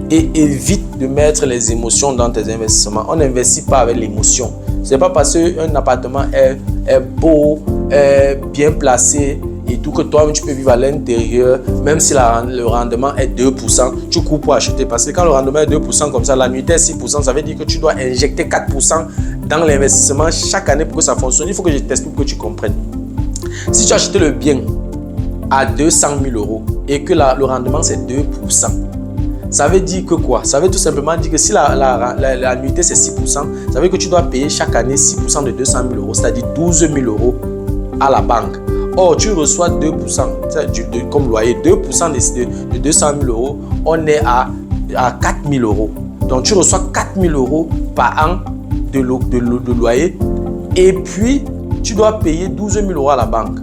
et évite de mettre les émotions dans tes investissements. On n'investit pas avec l'émotion. Ce n'est pas parce qu'un appartement est beau, est bien placé et tout que toi tu peux vivre à l'intérieur, même si le rendement est 2%, tu cours pour acheter. Parce que quand le rendement est 2% comme ça, l'annuité est 6%, ça veut dire que tu dois injecter 4% dans l'investissement chaque année pour que ça fonctionne. Il faut que je t'explique pour que tu comprennes. Si tu as acheté le bien à 200 000 euros et que le rendement c'est 2%, ça veut dire que quoi? Ça veut tout simplement dire que si l'annuité c'est 6%, ça veut dire que tu dois payer chaque année 6% de 200 000 euros, c'est-à-dire 12 000 euros à la banque. Or, tu reçois 2%, comme loyer, 2% de 200 000 euros, on est à 4 000 euros. Donc, tu reçois 4 000 euros par an de loyer et puis tu dois payer 12 000 euros à la banque.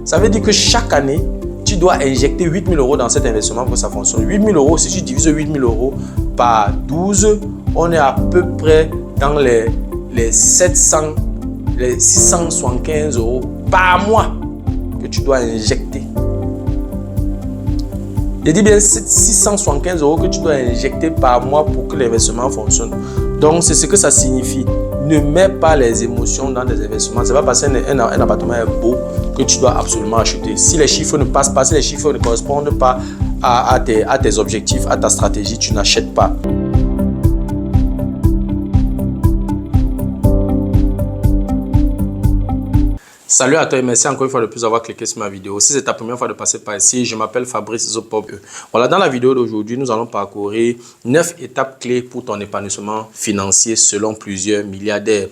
Ça veut dire que chaque année, tu dois injecter 8 000 euros dans cet investissement pour que ça fonctionne. 8 000 euros, si tu divises 8 000 euros par 12, on est à peu près dans les 675 euros par mois que tu dois injecter. Je dis bien 675 euros que tu dois injecter par mois pour que l'investissement fonctionne. Donc, c'est ce que ça signifie. Ne mets pas les émotions dans tes investissements. Ce n'est pas parce qu'un appartement est beau que tu dois absolument acheter. Si les chiffres ne passent pas, si les chiffres ne correspondent pas à tes objectifs, à ta stratégie, tu n'achètes pas. Salut à toi et merci encore une fois de plus d'avoir cliqué sur ma vidéo. Si c'est ta première fois de passer par ici, je m'appelle Fabrice Zopop. Voilà, dans la vidéo d'aujourd'hui, nous allons parcourir 9 étapes clés pour ton épanouissement financier selon plusieurs milliardaires.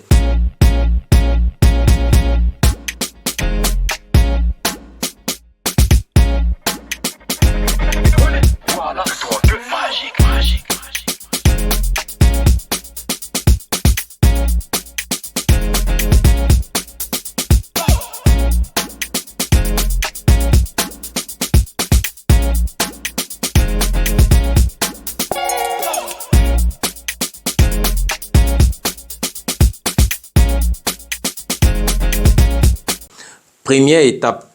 Première étape,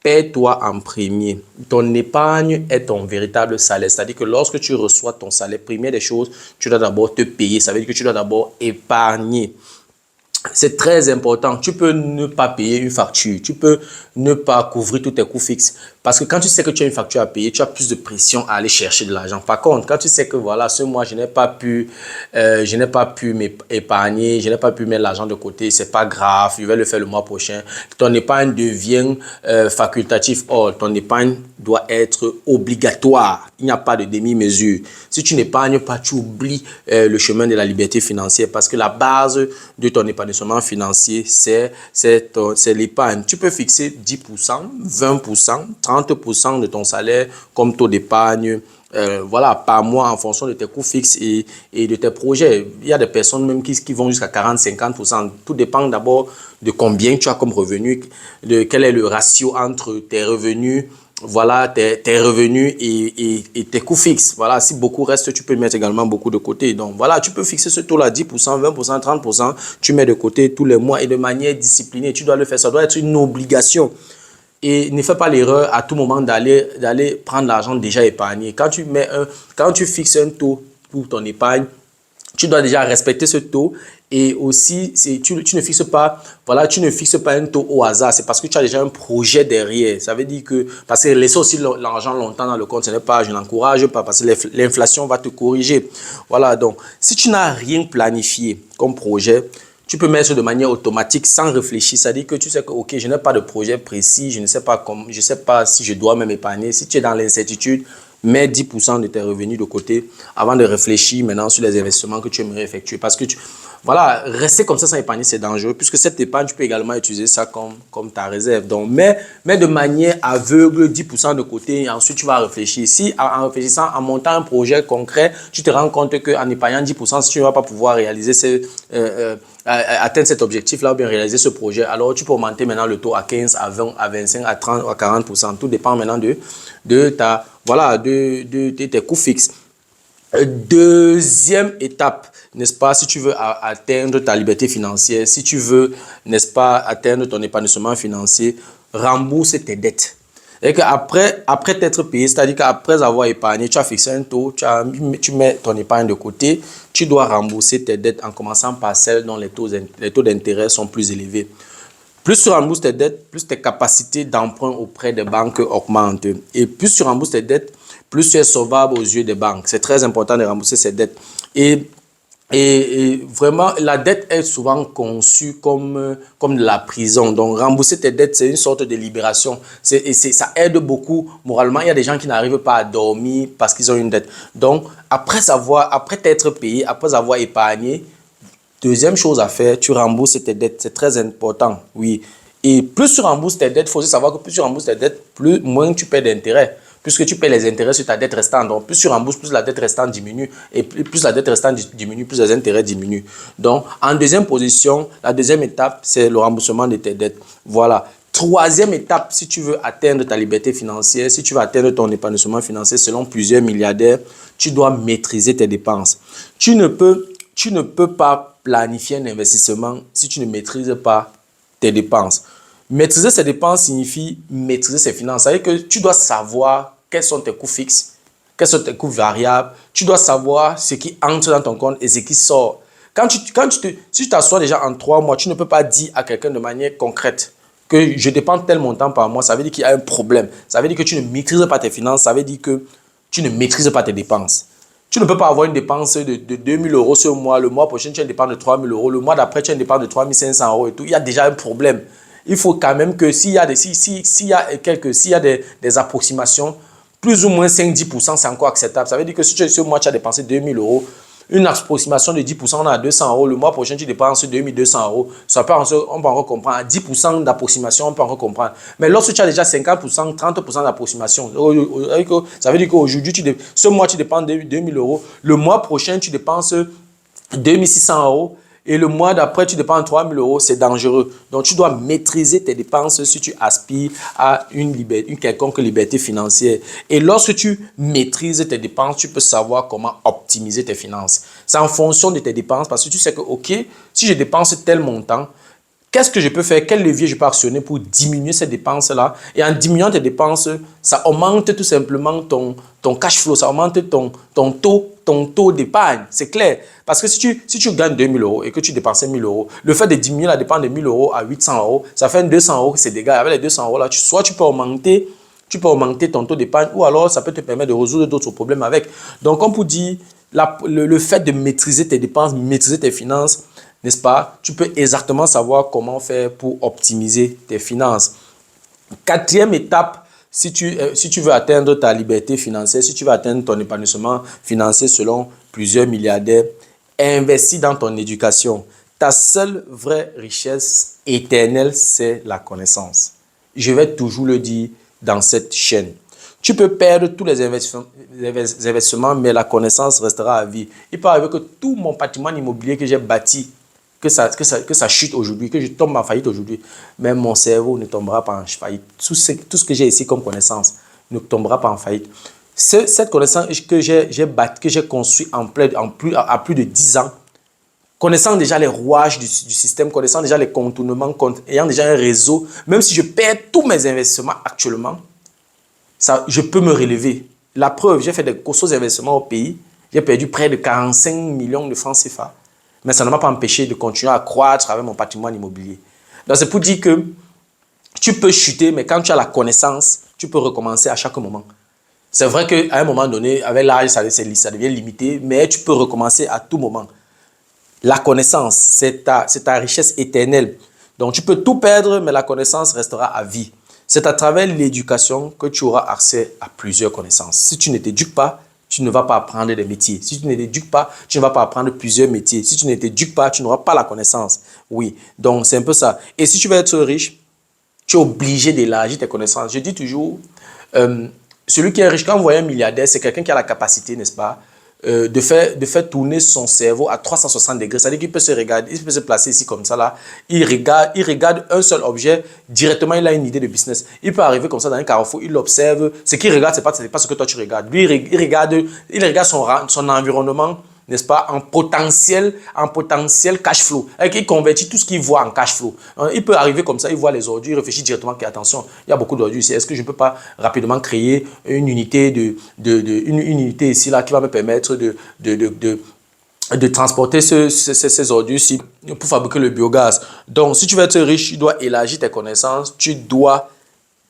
paie-toi en premier. Ton épargne est ton véritable salaire. C'est-à-dire que lorsque tu reçois ton salaire, première des choses, tu dois d'abord te payer. Ça veut dire que tu dois d'abord épargner. C'est très important. Tu peux ne pas payer une facture. Tu peux ne pas couvrir tous tes coûts fixes. Parce que quand tu sais que tu as une facture à payer, tu as plus de pression à aller chercher de l'argent. Par contre, quand tu sais que voilà, ce mois, je n'ai pas pu m'épargner, je n'ai pas pu mettre l'argent de côté, c'est pas grave, je vais le faire le mois prochain. Ton épargne devient facultatif. Or, ton épargne doit être obligatoire. Il n'y a pas de demi-mesure. Si tu n'épargnes pas, tu oublies le chemin de la liberté financière parce que la base de ton épanouissement financier, c'est l'épargne. Tu peux fixer 10%, 20%, 30% de ton salaire comme taux d'épargne voilà, par mois en fonction de tes coûts fixes et de tes projets. Il y a des personnes même qui vont jusqu'à 40-50%. Tout dépend d'abord de combien tu as comme revenu, de quel est le ratio entre tes revenus, voilà, tes revenus et tes coûts fixes. Voilà, si beaucoup reste, tu peux mettre également beaucoup de côté. Donc voilà, tu peux fixer ce taux-là, 10%, 20%, 30%. Tu mets de côté tous les mois et de manière disciplinée. Tu dois le faire, ça doit être une obligation. Et ne fais pas l'erreur à tout moment d'aller prendre l'argent déjà épargné. Quand tu fixes un taux pour ton épargne, tu dois déjà respecter ce taux. Et aussi, tu ne fixes pas un taux au hasard. C'est parce que tu as déjà un projet derrière. Ça veut dire que, parce que laisser aussi l'argent longtemps dans le compte, ce n'est pas, je n'encourage pas, parce que l'inflation va te corriger. Voilà, donc, si tu n'as rien planifié comme projet, tu peux mettre de manière automatique sans réfléchir. C'est-à-dire que tu sais que, ok, je n'ai pas de projet précis, je ne sais pas si je dois même épargner. Si tu es dans l'incertitude, mets 10% de tes revenus de côté avant de réfléchir maintenant sur les investissements que tu aimerais effectuer. Parce que voilà, rester comme ça sans épargner, c'est dangereux puisque cette épargne, tu peux également utiliser ça comme ta réserve. Donc, mets de manière aveugle 10% de côté et ensuite tu vas réfléchir. Si en réfléchissant, en montant un projet concret, tu te rends compte qu'en épargnant 10%, si tu ne vas pas pouvoir réaliser atteindre cet objectif-là ou bien réaliser ce projet, alors tu peux augmenter maintenant le taux à 15, à 20, à 25, à 30, à 40%. Tout dépend maintenant de tes coûts fixes. Deuxième étape, n'est-ce pas, si tu veux atteindre ta liberté financière, si tu veux, n'est-ce pas, atteindre ton épanouissement financier, rembourse tes dettes. Et qu'après t'être payé, c'est-à-dire qu'après avoir épargné, tu as fixé un taux, tu mets ton épargne de côté, tu dois rembourser tes dettes en commençant par celles dont les taux d'intérêt sont plus élevés. Plus tu rembourses tes dettes, plus tes capacités d'emprunt auprès des banques augmentent. Et plus tu rembourses tes dettes, plus tu es solvable aux yeux des banques. C'est très important de rembourser ces dettes. Et vraiment, la dette est souvent conçue comme de la prison. Donc, rembourser tes dettes, c'est une sorte de libération. Ça aide beaucoup moralement. Il y a des gens qui n'arrivent pas à dormir parce qu'ils ont une dette. Donc, après t'être payé, après avoir épargné, deuxième chose à faire, tu rembourses tes dettes. C'est très important, oui. Et plus tu rembourses tes dettes, il faut aussi savoir que plus tu rembourses tes dettes, moins tu paies d'intérêt. Puisque tu paies les intérêts sur ta dette restante. Donc, plus tu rembourses, plus la dette restante diminue. Et plus la dette restante diminue, plus les intérêts diminuent. Donc, en deuxième position, la deuxième étape, c'est le remboursement de tes dettes. Voilà. Troisième étape, si tu veux atteindre ta liberté financière, si tu veux atteindre ton épanouissement financier selon plusieurs milliardaires, tu dois maîtriser tes dépenses. Tu ne peux pas planifier un investissement si tu ne maîtrises pas tes dépenses. Maîtriser ses dépenses signifie maîtriser ses finances. C'est-à-dire que tu dois savoir quels sont tes coûts fixes, quels sont tes coûts variables. Tu dois savoir ce qui entre dans ton compte et ce qui sort. Si tu t'assois déjà en 3 mois, tu ne peux pas dire à quelqu'un de manière concrète que je dépense tel montant par mois. Ça veut dire qu'il y a un problème. Ça veut dire que tu ne maîtrises pas tes finances. Ça veut dire que tu ne maîtrises pas tes dépenses. Tu ne peux pas avoir une dépense de 2 000 euros ce mois. Le mois prochain, tu as une dépense de 3 000 euros. Le mois d'après, tu as une dépense de 3 500 euros et tout. Il y a déjà un problème. Il faut quand même que s'il y a des approximations, plus ou moins 5-10%, c'est encore acceptable. Ça veut dire que si ce mois, tu as dépensé 2 000 euros, une approximation de 10%, on a 200 euros. Le mois prochain, tu dépenses 2 200 euros. On peut encore comprendre. À 10% d'approximation, on peut encore comprendre. Mais lorsque tu as déjà 50%, 30% d'approximation, ça veut dire qu'aujourd'hui, ce mois, tu dépenses 2 000 euros. Le mois prochain, tu dépenses 2 600 euros. Et le mois d'après, tu dépenses 3 000 euros, c'est dangereux. Donc, tu dois maîtriser tes dépenses si tu aspires à une quelconque liberté financière. Et lorsque tu maîtrises tes dépenses, tu peux savoir comment optimiser tes finances. C'est en fonction de tes dépenses parce que tu sais que, OK, si je dépense tel montant, qu'est-ce que je peux faire? Quel levier je peux actionner pour diminuer ces dépenses-là? Et en diminuant tes dépenses, ça augmente tout simplement ton cash flow, ça augmente ton taux d'épargne. C'est clair. Parce que si tu gagnes 2 000 euros et que tu dépenses 1 000 euros, le fait de diminuer la dépense de 1 000 euros à 800 euros, ça fait 200 euros que c'est dégâts. Avec les 200 euros-là, soit tu peux augmenter ton taux d'épargne ou alors ça peut te permettre de résoudre d'autres problèmes avec. Donc, comme pour dire, le fait de maîtriser tes dépenses, maîtriser tes finances, n'est-ce pas? Tu peux exactement savoir comment faire pour optimiser tes finances. Quatrième étape, si tu veux atteindre ta liberté financière, si tu veux atteindre ton épanouissement financier selon plusieurs milliardaires, investis dans ton éducation. Ta seule vraie richesse éternelle, c'est la connaissance. Je vais toujours le dire dans cette chaîne. Tu peux perdre tous les investissements, mais la connaissance restera à vie. Il peut arriver que tout mon patrimoine immobilier que j'ai bâti, que ça chute aujourd'hui, que je tombe en faillite aujourd'hui, mais mon cerveau ne tombera pas en faillite. Tout ce que j'ai ici comme connaissance ne tombera pas en faillite. Cette connaissance que j'ai construite à plus de 10 ans, connaissant déjà les rouages du système, connaissant déjà les contournements, ayant déjà un réseau, même si je perds tous mes investissements actuellement, je peux me relever. La preuve, j'ai fait des costauds investissements au pays, j'ai perdu près de 45 millions de francs CFA. Mais ça ne m'a pas empêché de continuer à croître avec mon patrimoine immobilier. Donc, c'est pour dire que tu peux chuter, mais quand tu as la connaissance, tu peux recommencer à chaque moment. C'est vrai qu'à un moment donné, avec l'âge, ça devient limité, mais tu peux recommencer à tout moment. La connaissance, c'est ta richesse éternelle. Donc, tu peux tout perdre, mais la connaissance restera à vie. C'est à travers l'éducation que tu auras accès à plusieurs connaissances. Si tu ne t'éduques pas, tu ne vas pas apprendre des métiers. Si tu ne t'éduques pas, tu ne vas pas apprendre plusieurs métiers. Si tu ne t'éduques pas, tu n'auras pas la connaissance. Oui, donc c'est un peu ça. Et si tu veux être riche, tu es obligé d'élargir tes connaissances. Je dis toujours, celui qui est riche, quand vous voyez un milliardaire, c'est quelqu'un qui a la capacité, n'est-ce pas, de faire tourner son cerveau à 360 degrés. C'est-à-dire qu'il peut se regarder, il peut se placer ici comme ça, là. Il regarde un seul objet, directement, il a une idée de business. Il peut arriver comme ça dans un carrefour, il observe. Ce qu'il regarde, ce n'est pas ce que toi tu regardes. Lui, il regarde son environnement n'est-ce pas, en potentiel cash flow. Il convertit tout ce qu'il voit en cash flow. Il peut arriver comme ça, il voit les ordures, il réfléchit directement, attention, il y a beaucoup d'ordures ici, est-ce que je ne peux pas rapidement créer une unité, une unité ici, là, qui va me permettre de transporter ces ordures-ci pour fabriquer le biogaz. Donc, si tu veux être riche, tu dois élargir tes connaissances, tu dois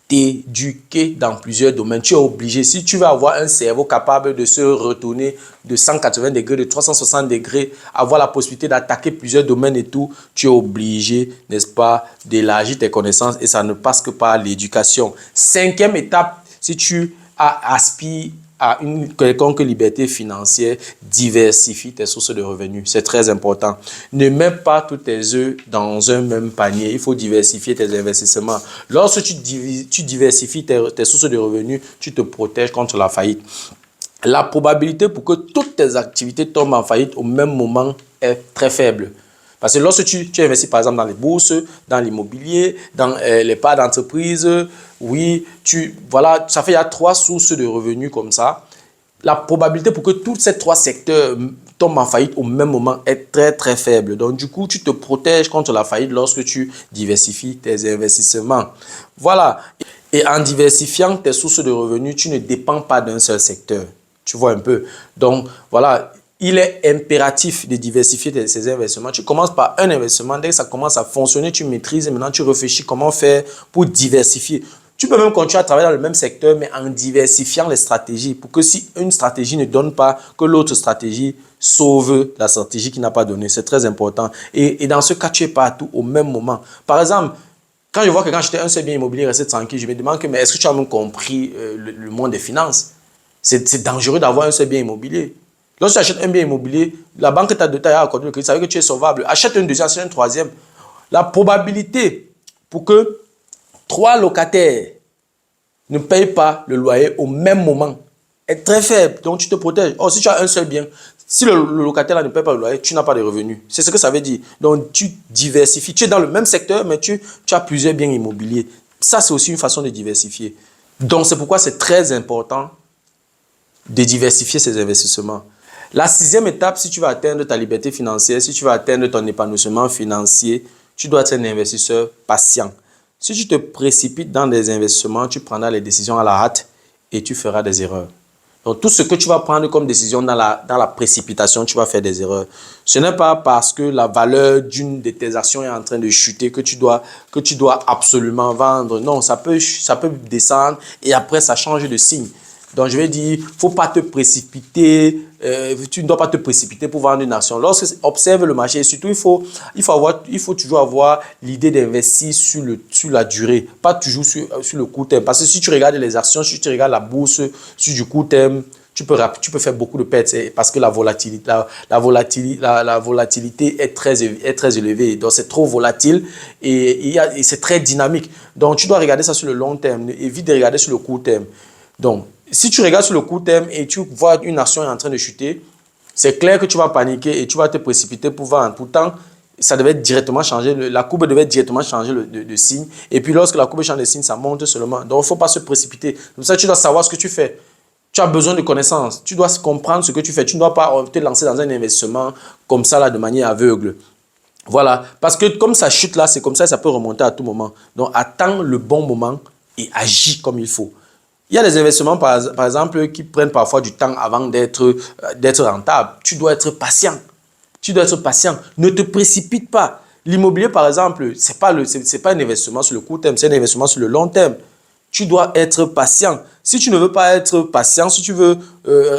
t'éduquer dans plusieurs domaines. Tu es obligé, si tu veux avoir un cerveau capable de se retourner de 180 degrés, de 360 degrés, avoir la possibilité d'attaquer plusieurs domaines et tout, tu es obligé, n'est-ce pas, d'élargir tes connaissances et ça ne passe que par l'éducation. Cinquième étape, si tu aspires à une quelconque liberté financière, diversifie tes sources de revenus. C'est très important. Ne mets pas tous tes œufs dans un même panier. Il faut diversifier tes investissements. Lorsque tu diversifies tes sources de revenus, tu te protèges contre la faillite. La probabilité pour que toutes tes activités tombent en faillite au même moment est très faible. Parce que lorsque tu investis par exemple dans les bourses, dans l'immobilier, dans les parts d'entreprise, oui, voilà, ça fait il y a 3 sources de revenus comme ça. La probabilité pour que tous ces 3 secteurs tombent en faillite au même moment est très très faible. Donc du coup, tu te protèges contre la faillite lorsque tu diversifies tes investissements. Voilà. Et en diversifiant tes sources de revenus, tu ne dépends pas d'un seul secteur. Tu vois un peu. Donc voilà. Il est impératif de diversifier ces investissements. Tu commences par un investissement. Dès que ça commence à fonctionner, tu maîtrises et maintenant tu réfléchis comment faire pour diversifier. Tu peux même continuer à travailler dans le même secteur, mais en diversifiant les stratégies pour que si une stratégie ne donne pas, que l'autre stratégie sauve la stratégie qui n'a pas donné. C'est très important. Et dans ce cas, tu es partout au même moment. Par exemple, quand je vois que quand j'étais un seul bien immobilier resté tranquille, je me demande que mais est-ce que tu as même compris le monde des finances? C'est dangereux d'avoir un seul bien immobilier. Lorsque tu achètes un bien immobilier, la banque t'a accordé le crédit, ça veut dire que tu es sauvable. Achète un deuxième, achète un troisième. La probabilité pour que 3 locataires ne payent pas le loyer au même moment est très faible. Donc, tu te protèges. Or, si tu as un seul bien, si le locataire là ne paye pas le loyer, tu n'as pas de revenus. C'est ce que ça veut dire. Donc, tu diversifies. Tu es dans le même secteur, mais tu as plusieurs biens immobiliers. Ça, c'est aussi une façon de diversifier. Donc, c'est pourquoi c'est très important de diversifier ses investissements. La 6e étape, si tu veux atteindre ta liberté financière, si tu veux atteindre ton épanouissement financier, tu dois être un investisseur patient. Si tu te précipites dans des investissements, tu prendras les décisions à la hâte et tu feras des erreurs. Donc, tout ce que tu vas prendre comme décision dans la précipitation, tu vas faire des erreurs. Ce n'est pas parce que la valeur d'une de tes actions est en train de chuter que tu dois absolument vendre. Non, ça peut descendre et après, ça change de signe. Donc, je vais dire, il ne faut pas te précipiter, tu ne dois pas te précipiter pour vendre une action. Lorsque tu observes le marché, surtout, il faut toujours avoir l'idée d'investir sur la durée, pas toujours sur le court terme. Parce que si tu regardes les actions, si tu regardes la bourse sur du court terme, tu peux faire beaucoup de pertes parce que la volatilité est très élevée. Donc, c'est trop volatile et c'est très dynamique. Donc, tu dois regarder ça sur le long terme. Évite de regarder sur le court terme. Donc, si tu regardes sur le court terme et tu vois une action est en train de chuter, c'est clair que tu vas paniquer et tu vas te précipiter pour vendre. Pourtant, ça devait directement changer, la courbe devait directement changer de signe. Et puis, lorsque la courbe change de signe, ça monte seulement. Donc, il ne faut pas se précipiter. Comme ça, tu dois savoir ce que tu fais. Tu as besoin de connaissances. Tu dois comprendre ce que tu fais. Tu ne dois pas te lancer dans un investissement comme ça, là, de manière aveugle. Voilà. Parce que comme ça chute là, c'est comme ça peut remonter à tout moment. Donc, attends le bon moment et agis comme il faut. Il y a des investissements, par exemple, qui prennent parfois du temps avant d'être rentables. Tu dois être patient. Tu dois être patient. Ne te précipite pas. L'immobilier, par exemple, ce n'est pas un investissement sur le court terme, c'est un investissement sur le long terme. Tu dois être patient. Si tu ne veux pas être patient, si tu veux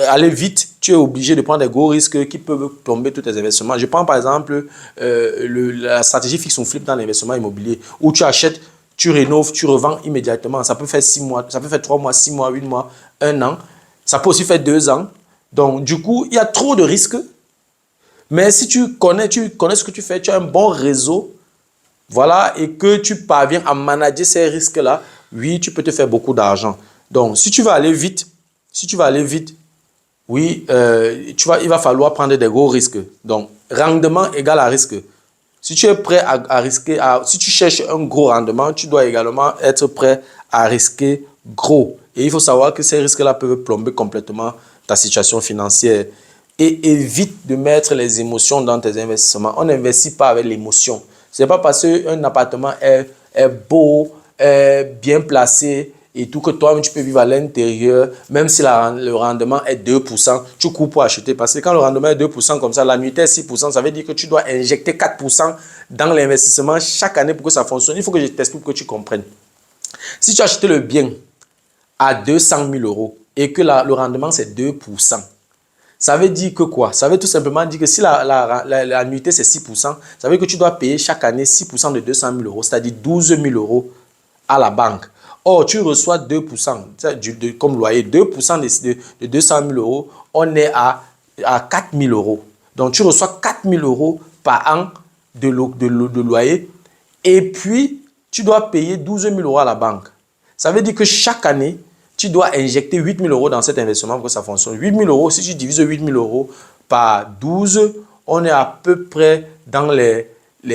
aller vite, tu es obligé de prendre des gros risques qui peuvent plomber tous tes investissements. Je prends par exemple la stratégie fixe ou flip dans l'investissement immobilier où tu achètes, tu rénoves, tu revends immédiatement. Ça peut faire 6 mois, ça peut faire 3 mois, 6 mois, 8 mois, 1 an. Ça peut aussi faire 2 ans. Donc, du coup, il y a trop de risques. Mais si tu connais ce que tu fais, tu as un bon réseau, voilà, et que tu parviens à manager ces risques-là, oui, tu peux te faire beaucoup d'argent. Donc, si tu vas aller vite, oui, il va falloir prendre des gros risques. Donc, rendement égale à risque. Si tu es prêt à risquer, si tu cherches un gros rendement, tu dois également être prêt à risquer gros. Et il faut savoir que ces risques-là peuvent plomber complètement ta situation financière. et évite de mettre les émotions dans tes investissements. On n'investit pas avec l'émotion. Ce n'est pas parce qu'un appartement est beau, est bien placé et tout que toi-même tu peux vivre à l'intérieur, même si le rendement est 2%, tu cours pour acheter. Parce que quand le rendement est 2% comme ça, l'annuité est 6%, ça veut dire que tu dois injecter 4% dans l'investissement chaque année pour que ça fonctionne. Il faut que je t'explique pour que tu comprennes. Si tu as acheté le bien à 200 000 euros et que le rendement c'est 2%, ça veut dire que quoi? Ça veut tout simplement dire que si l'annuité c'est 6%, ça veut dire que tu dois payer chaque année 6% de 200 000 euros, c'est-à-dire 12 000 euros à la banque. Or, tu reçois 2% comme loyer, 2% de 200 000 euros, on est à 4 000 euros. Donc, tu reçois 4 000 euros par an de loyer et puis tu dois payer 12 000 euros à la banque. Ça veut dire que chaque année, tu dois injecter 8 000 euros dans cet investissement pour que ça fonctionne. 8 000 euros, si tu divises 8 000 euros par 12, on est à peu près dans les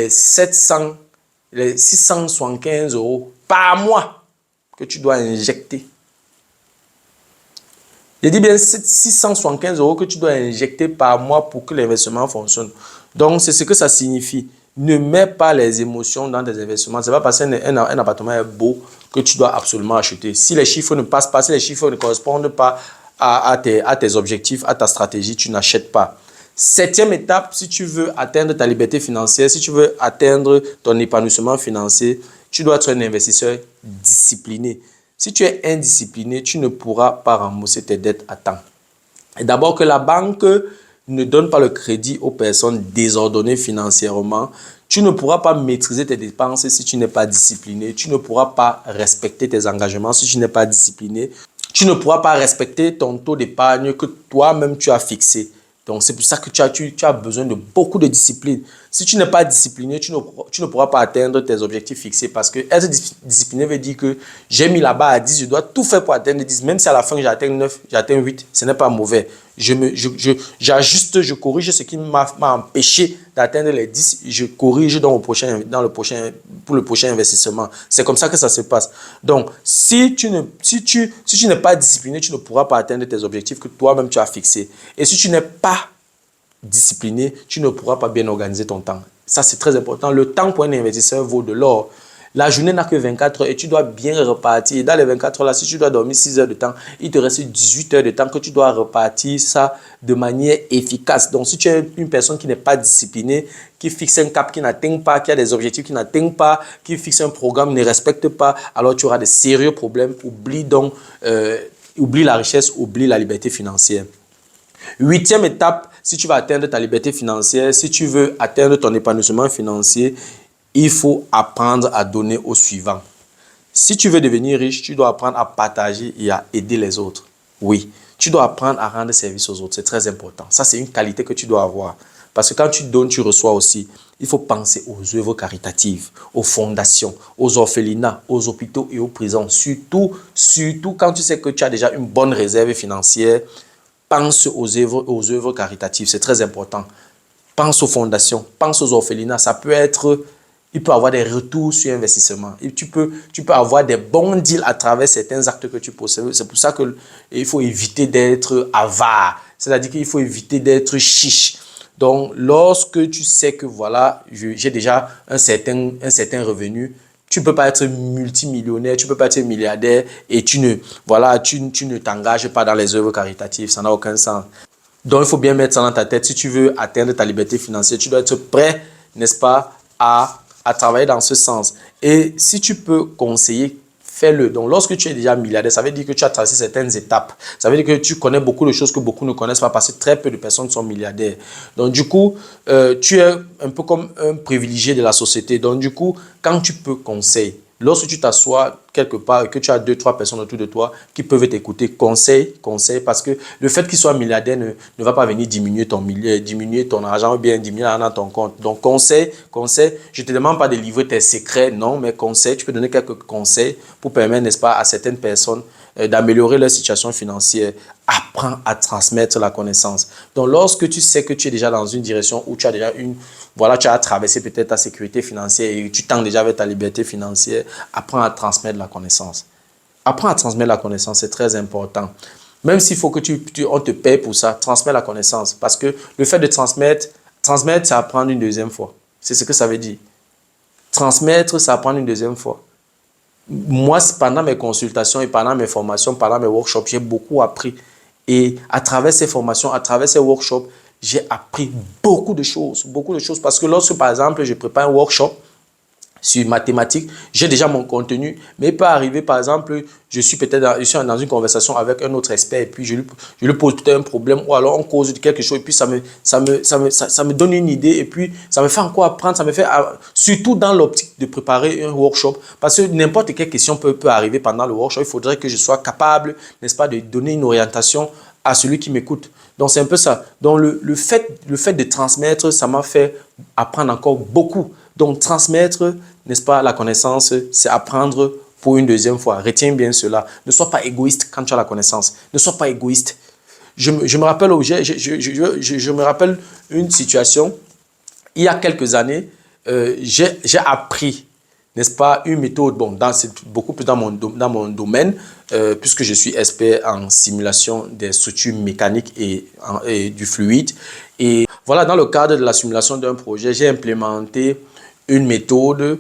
675 euros par mois que tu dois injecter. Je dis bien 675 euros que tu dois injecter par mois pour que l'investissement fonctionne. Donc, c'est ce que ça signifie. Ne mets pas les émotions dans tes investissements. Ce n'est pas parce qu'un appartement est beau que tu dois absolument acheter. Si les chiffres ne passent pas, si les chiffres ne correspondent pas à tes objectifs, à ta stratégie, tu n'achètes pas. Septième étape, si tu veux atteindre ta liberté financière, si tu veux atteindre ton épanouissement financier, tu dois être un investisseur discipliné. Si tu es indiscipliné, tu ne pourras pas rembourser tes dettes à temps. Et d'abord que la banque ne donne pas le crédit aux personnes désordonnées financièrement. Tu ne pourras pas maîtriser tes dépenses si tu n'es pas discipliné. Tu ne pourras pas respecter tes engagements si tu n'es pas discipliné. Tu ne pourras pas respecter ton taux d'épargne que toi-même tu as fixé. Donc, c'est pour ça que tu as besoin de beaucoup de discipline. Si tu n'es pas discipliné, tu ne pourras pas atteindre tes objectifs fixés. Parce que être discipliné veut dire que j'ai mis la barre à 10, je dois tout faire pour atteindre 10. Même si à la fin j'atteins 9, j'atteins 8, ce n'est pas mauvais. J'ajuste, je corrige ce qui m'a empêché d'atteindre les 10. Je corrige pour le prochain investissement. C'est comme ça que ça se passe. Donc, si tu n'es pas discipliné, tu ne pourras pas atteindre tes objectifs que toi-même tu as fixés. Et si tu n'es pas discipliné, tu ne pourras pas bien organiser ton temps. Ça, c'est très important. Le temps pour un investisseur vaut de l'or. La journée n'a que 24 heures et tu dois bien repartir. Et dans les 24 heures là, si tu dois dormir 6 heures de temps, il te reste 18 heures de temps que tu dois repartir ça de manière efficace. Donc, si tu es une personne qui n'est pas disciplinée, qui fixe un cap qui n'atteint pas, qui a des objectifs qui n'atteignent pas, qui fixe un programme, ne respecte pas, alors tu auras de sérieux problèmes. Oublie la richesse, oublie la liberté financière. Huitième étape, si tu veux atteindre ta liberté financière, si tu veux atteindre ton épanouissement financier, il faut apprendre à donner au suivant. Si tu veux devenir riche, tu dois apprendre à partager et à aider les autres. Oui, tu dois apprendre à rendre service aux autres. C'est très important. Ça, c'est une qualité que tu dois avoir. Parce que quand tu donnes, tu reçois aussi. Il faut penser aux œuvres caritatives, aux fondations, aux orphelinats, aux hôpitaux et aux prisons. Surtout quand tu sais que tu as déjà une bonne réserve financière, pense aux œuvres caritatives, c'est très important. Pense aux fondations, pense aux orphelinats. Il peut avoir des retours sur investissement. Et tu peux avoir des bons deals à travers certains actes que tu possèdes. C'est pour ça qu'il faut éviter d'être avare. C'est-à-dire qu'il faut éviter d'être chiche. Donc, lorsque tu sais que voilà, j'ai déjà un certain revenu, tu ne peux pas être multimillionnaire, tu ne peux pas être milliardaire et tu ne t'engages pas dans les œuvres caritatives. Ça n'a aucun sens. Donc, il faut bien mettre ça dans ta tête. Si tu veux atteindre ta liberté financière, tu dois être prêt, n'est-ce pas, à travailler dans ce sens. Et si tu peux conseiller, fais-le. Donc, lorsque tu es déjà milliardaire, ça veut dire que tu as tracé certaines étapes. Ça veut dire que tu connais beaucoup de choses que beaucoup ne connaissent pas parce que très peu de personnes sont milliardaires. Donc, du coup, tu es un peu comme un privilégié de la société. Donc, du coup, quand tu peux conseiller, lorsque tu t'assois quelque part et que tu as 2-3 personnes autour de toi qui peuvent t'écouter, conseille, parce que le fait qu'ils soient milliardaires ne va pas venir diminuer ton argent ou bien diminuer l'argent dans ton compte. Donc, conseil, je ne te demande pas de livrer tes secrets, non, mais conseil, tu peux donner quelques conseils pour permettre, n'est-ce pas, à certaines personnes d'améliorer leur situation financière. Apprends à transmettre la connaissance. Donc, lorsque tu sais que tu es déjà dans une direction où tu as déjà tu as traversé peut-être ta sécurité financière et tu tends déjà vers ta liberté financière, apprends à transmettre la connaissance. Apprends à transmettre la connaissance, c'est très important. Même s'il faut que on te paye pour ça, transmets la connaissance. Parce que le fait de transmettre, c'est apprendre une deuxième fois. C'est ce que ça veut dire. Transmettre, c'est apprendre une deuxième fois. Moi, pendant mes consultations et pendant mes formations, pendant mes workshops, j'ai beaucoup appris. Et à travers ces formations, à travers ces workshops, j'ai appris beaucoup de choses. Parce que lorsque, par exemple, je prépare un workshop sur mathématiques, j'ai déjà mon contenu, mais il peut arriver, par exemple, je suis dans une conversation avec un autre expert et puis je lui pose peut-être un problème ou alors on cause de quelque chose et puis ça me donne une idée et puis ça me fait encore apprendre, ça me fait, surtout dans l'optique de préparer un workshop, parce que n'importe quelle question peut arriver pendant le workshop, il faudrait que je sois capable, n'est-ce pas, de donner une orientation à celui qui m'écoute. Donc, c'est un peu ça. Donc, le fait de transmettre, ça m'a fait apprendre encore beaucoup. Donc, transmettre, n'est-ce pas, la connaissance, c'est apprendre pour une deuxième fois. Retiens bien cela. Ne sois pas égoïste quand tu as la connaissance. Ne sois pas égoïste. Je me rappelle une situation, il y a quelques années, j'ai appris, n'est-ce pas, une méthode, bon, c'est beaucoup plus dans mon domaine, puisque je suis expert en simulation des structures mécaniques et du fluide. Et voilà, dans le cadre de la simulation d'un projet, j'ai implémenté une méthode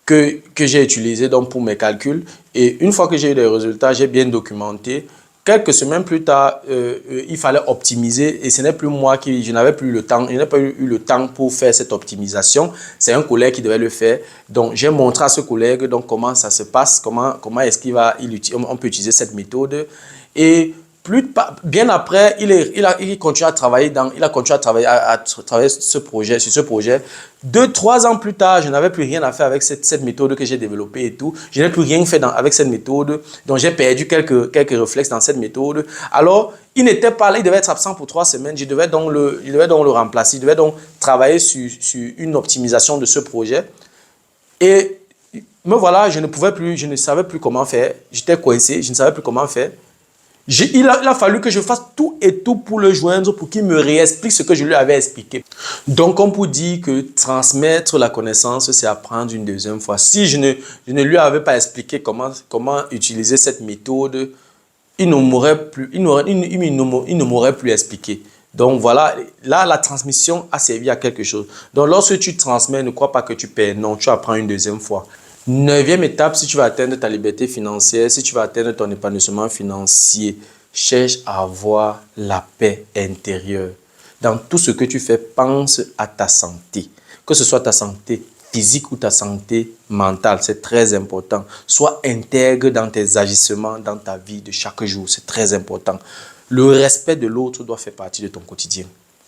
que j'ai utilisée donc pour mes calculs. Et une fois que j'ai eu des résultats, j'ai bien documenté. Quelques semaines plus tard, il fallait optimiser et ce n'est plus moi je n'avais plus le temps, je n'ai pas eu le temps pour faire cette optimisation. C'est un collègue qui devait le faire. Donc, j'ai montré à ce collègue donc, comment ça se passe, comment est-ce on peut utiliser cette méthode. Et bien après, il continue à travailler sur ce projet. 2-3 ans plus tard, je n'avais plus rien à faire avec cette méthode que j'ai développée et tout. Je n'ai plus rien fait avec cette méthode. Donc, j'ai perdu quelques réflexes dans cette méthode. Alors, il n'était pas là, il devait être absent pour 3 semaines. Je devais donc le remplacer. Je devais donc travailler sur une optimisation de ce projet. Et me voilà, je ne savais plus comment faire. J'étais coincé, je ne savais plus comment faire. Il a fallu que je fasse tout et tout pour le joindre, pour qu'il me réexplique ce que je lui avais expliqué. Donc, on peut dire que transmettre la connaissance, c'est apprendre une deuxième fois. Si je ne lui avais pas expliqué comment utiliser cette méthode, il ne m'aurait plus expliqué. Donc, voilà, là, la transmission a servi à quelque chose. Donc, lorsque tu transmets, ne crois pas que tu perds. Non, tu apprends une deuxième fois. 9e étape, si tu veux atteindre ta liberté financière, si tu veux atteindre ton épanouissement financier, cherche à avoir la paix intérieure. Dans tout ce que tu fais, pense à ta santé. Que ce soit ta santé physique ou ta santé mentale, c'est très important. Sois intègre dans tes agissements, dans ta vie de chaque jour, c'est très important. Le respect de l'autre doit faire partie de ton quotidien.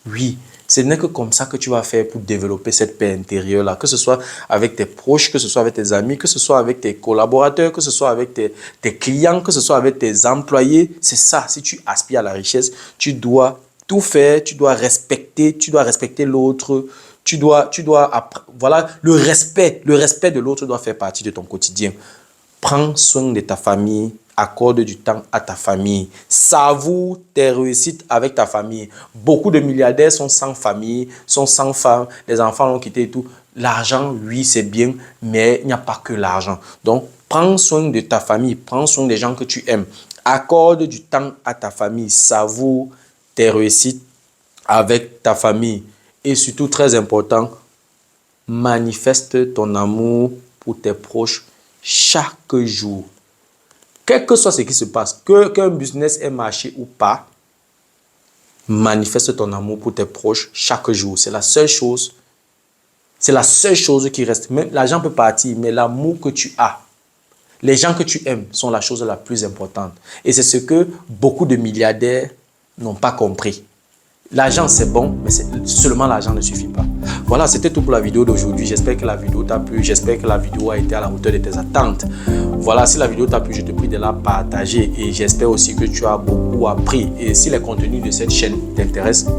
Oui, ce n'est que comme ça que tu vas faire pour développer cette paix intérieure-là, que ce soit avec tes proches, que ce soit avec tes amis, que ce soit avec tes collaborateurs, que ce soit avec tes clients, que ce soit avec tes employés. C'est ça, si tu aspires à la richesse, tu dois tout faire, tu dois respecter l'autre, voilà, le respect de l'autre doit faire partie de ton quotidien. Prends soin de ta famille. Accorde du temps à ta famille. Savoure tes réussites avec ta famille. Beaucoup de milliardaires sont sans famille, sont sans femme, les enfants l'ont quitté et tout. L'argent, oui, c'est bien, mais il n'y a pas que l'argent. Donc, prends soin de ta famille, prends soin des gens que tu aimes. Accorde du temps à ta famille. Savoure tes réussites avec ta famille. Et surtout, très important, manifeste ton amour pour tes proches chaque jour. Quel que soit ce qui se passe, qu'un business ait marché ou pas, manifeste ton amour pour tes proches chaque jour. C'est la seule chose. C'est la seule chose qui reste. Même l'argent peut partir, mais l'amour que tu as, les gens que tu aimes sont la chose la plus importante. Et c'est ce que beaucoup de milliardaires n'ont pas compris. L'argent, c'est bon, mais seulement l'argent ne suffit pas. Voilà, c'était tout pour la vidéo d'aujourd'hui. J'espère que la vidéo t'a plu. J'espère que la vidéo a été à la hauteur de tes attentes. Voilà, si la vidéo t'a plu, je te prie de la partager. Et j'espère aussi que tu as beaucoup appris. Et si les contenus de cette chaîne t'intéressent,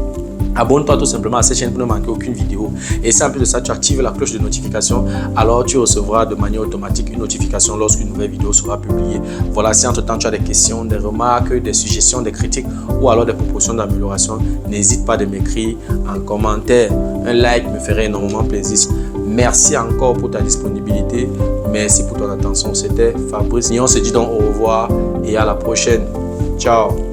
abonne-toi tout simplement à cette chaîne pour ne manquer aucune vidéo. Et si en plus de ça, tu actives la cloche de notification, alors tu recevras de manière automatique une notification lorsqu'une nouvelle vidéo sera publiée. Voilà, si entre-temps tu as des questions, des remarques, des suggestions, des critiques ou alors des propositions d'amélioration, n'hésite pas de m'écrire en commentaire. Un like me ferait énormément plaisir. Merci encore pour ta disponibilité. Merci pour ton attention. C'était Fabrice. Et on se dit donc au revoir et à la prochaine. Ciao.